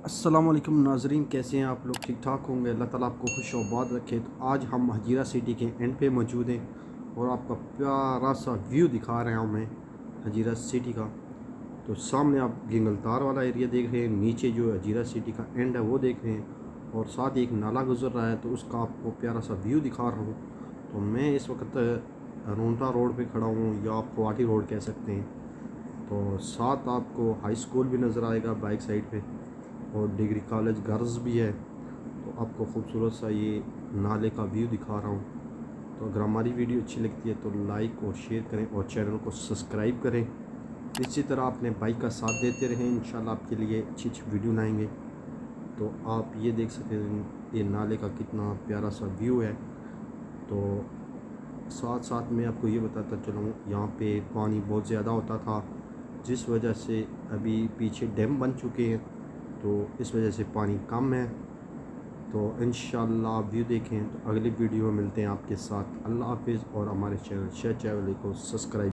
अस्सलाम वालेकुम नाजरीन, कैसे हैं आप लोग? ठीक ठाक होंगे। अल्लाह ताला आपको खुश और आबाद रखे। तो आज हम हजीरा सिटी के एंड पे मौजूद हैं और आपका प्यारा सा व्यू दिखा रहे हैं हमें हजीरा सिटी का। तो सामने आप गिंगलतार वाला एरिया देख रहे हैं, नीचे जो हजीरा सिटी का एंड है वो देख रहे हैं और साथ ही एक नाला गुजर रहा है, तो उसका आपको प्यारा सा व्यू दिखा रहा हूँ। तो मैं इस वक्त रोंटा रोड पे खड़ा हूँ, या आप क्वाटी रोड कह सकते हैं। तो साथ आपको हाई स्कूल भी नज़र आएगा बाइक साइड पे, और डिग्री कॉलेज गर्ल्स भी है। तो आपको खूबसूरत सा ये नाले का व्यू दिखा रहा हूँ। तो अगर हमारी वीडियो अच्छी लगती है तो लाइक और शेयर करें और चैनल को सब्सक्राइब करें। इसी तरह अपने बाइक का साथ देते रहें, इंशाल्लाह आपके लिए अच्छी अच्छी वीडियो लाएंगे। तो आप ये देख सकें ये नाले का कितना प्यारा सा व्यू है। तो साथ साथ मैं आपको ये बताता चलूँ, यहाँ पे पानी बहुत ज़्यादा होता था, जिस वजह से अभी पीछे डैम बन चुके हैं, तो इस वजह से पानी कम है। तो इंशाल्लाह व्यू देखें। तो अगली वीडियो में मिलते हैं आपके साथ। अल्लाह हाफिज़ और हमारे चैनल शेयर को सब्सक्राइब